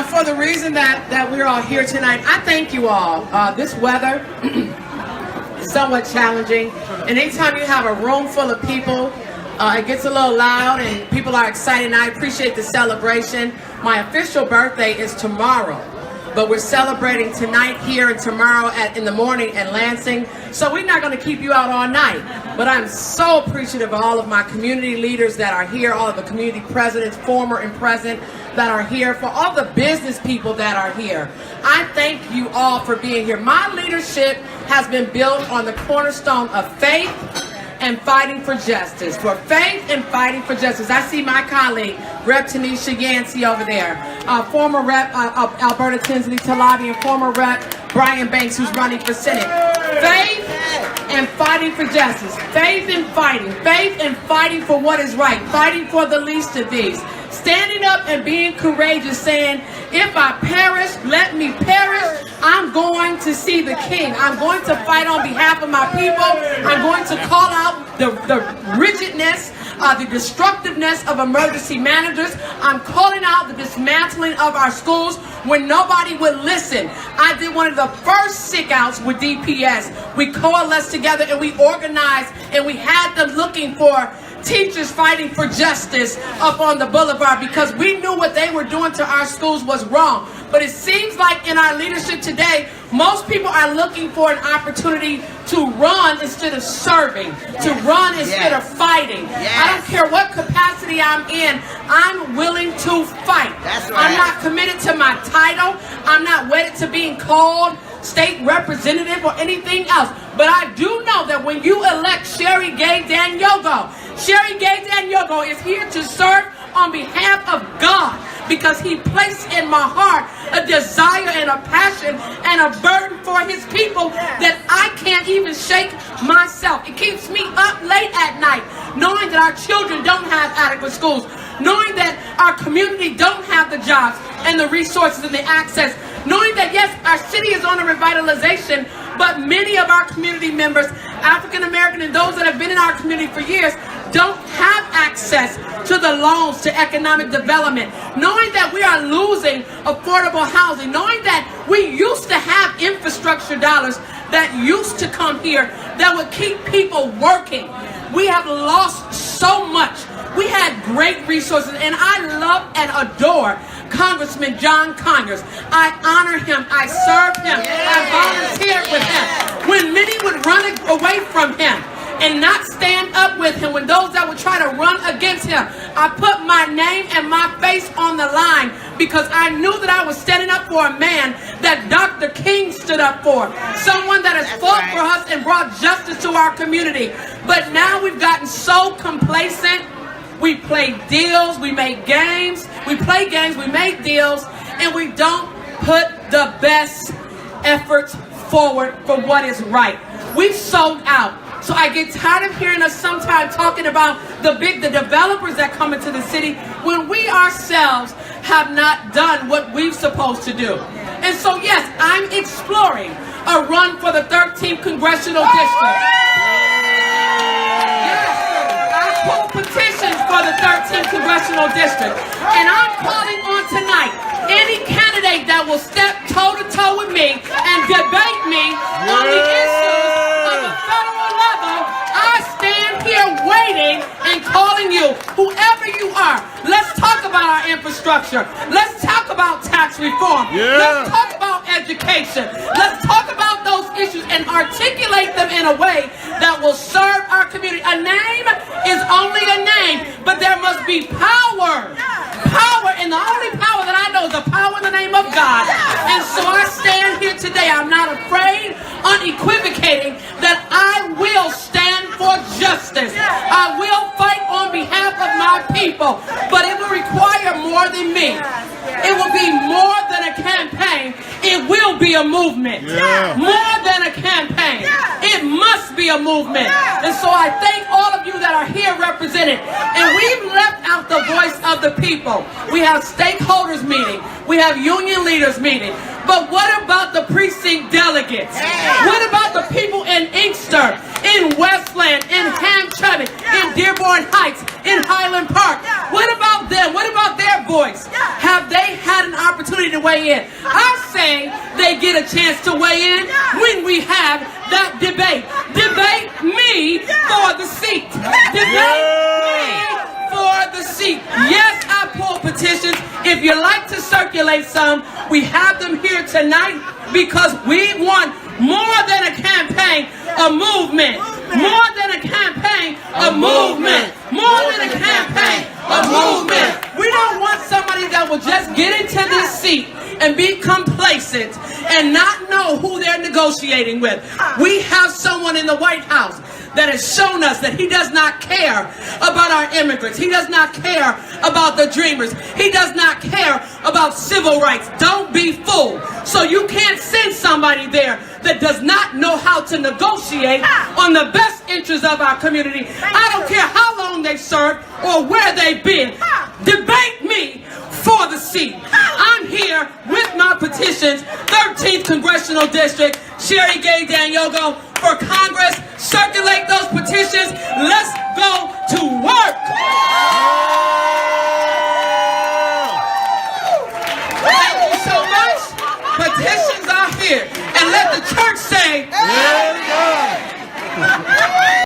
for the reason that we're all here tonight, I thank you all. This weather is somewhat challenging, and anytime you have a room full of people, it gets a little loud and people are excited, and I appreciate the celebration. My official birthday is tomorrow, but we're celebrating tonight here and tomorrow in the morning in Lansing. So we're not going to keep you out all night. But I'm so appreciative of all of my community leaders that are here, all of the community presidents, former and present, that are here, for all the business people that are here. I thank you all for being here. My leadership has been built on the cornerstone of faith and fighting for justice. For faith and fighting for justice. I see my colleague, Rep. Tanisha Yancey over there. Former Rep. Alberta Tinsley Talabi, and former Rep. Brian Banks, who's running for Senate. Faith and fighting for justice. Faith and fighting. Faith and fighting for what is right. Fighting for the least of these. Standing up and being courageous, saying, if I perish, let me perish. I'm going to see the King. I'm going to fight on behalf of my people. I'm going to call out the rigidness, the destructiveness of emergency managers. I'm calling out the dismantling of our schools when nobody would listen. I did one of the first sick outs with DPS. We coalesced together and we organized, and we had them looking for teachers fighting for justice up on the boulevard, because we knew what they were doing to our schools was wrong. But it seems like in our leadership today, most people are looking for an opportunity to run instead of serving, to run instead of fighting. I don't care what capacity I'm in, I'm willing to fight. That's right. I'm not committed to my title. I'm not wedded to being called state representative or anything else. But I do know that when you elect Sherry Gay-Dagnogo, Sherry Gay-Dagnogo is here to serve on behalf of God, because he placed in my heart a desire and a passion and a burden for his people that I can't even shake myself. It keeps me up late at night knowing that our children don't have adequate schools, knowing that our community don't have the jobs and the resources and the access, knowing that yes, our city is on a revitalization, but many of our community members, African American and those that have been in our community for years, don't have access to the loans to economic development, knowing that we are losing affordable housing, knowing that we used to have infrastructure dollars that used to come here that would keep people working. We have lost so much. We had great resources, and I love and adore Congressman John Conyers. I honor him. I serve him. I volunteered with him. When many would run away from him and not stand up with him, when those that would try to run against him, I put my name and my face on the line, because I knew that I was standing up for a man that Dr. King stood up for, someone that has fought for us and brought justice to our community. But now we've gotten so complacent. We play deals, we make games, we play games, we make deals, and we don't put the best efforts forward for what is right. We've sold out. So I get tired of hearing us sometimes talking about the developers that come into the city when we ourselves have not done what we're supposed to do. And so yes, I'm exploring a run for the 13th Congressional District. Yes, I pulled petitions for the 13th Congressional District. And I'm calling on tonight any candidate that will step toe-to-toe with me and debate me on the issues of the federal level. I stand here waiting and calling you, whoever you are. Let's talk about our infrastructure. Let's talk about tax reform. Let's talk about education. Let's talk about those issues and articulate them in a way that will serve our community. A name is only a name, but there must be power. Power, and the only power that I know is the power in the name of God. And so I stand here today. I'm not afraid, unequivocating, that I will stand for justice. I will fight on behalf of my people, but it will require more than me. It will be more than a campaign. It will be a movement. More than a campaign. It must be a movement. And so I thank all of you that are here represented. And we've left out the voice of the people. We have stakeholders meeting. We have union leaders meeting. But what about the precinct delegates? What about the people in Inkster in Westland, in Hamtramck, in Dearborn Heights, in Highland Park. What about them? What about their voice? Have they had an opportunity to weigh in? I say they get a chance to weigh in when we have that debate. Debate me for the seat. Debate me for the seat. Yes, I pull petitions. If you like to circulate some, we have them here tonight because we want more than a campaign, a movement. More than a campaign, a movement. More than a campaign, a movement. We don't want somebody that will just get into this seat and be complacent and not know who they're negotiating with. We have someone in the White House that has shown us that he does not care about our immigrants. He does not care about the dreamers. He does not care about civil rights. Don't be fooled. So you can't send somebody there that does not know how to negotiate on the best interests of our community. I don't care how long they've served or where they've been. Debate me for the seat. I'm here with my petitions, 13th Congressional District, Sherry Gay-Dagnogo for Congress. Circulate those petitions. Let's go to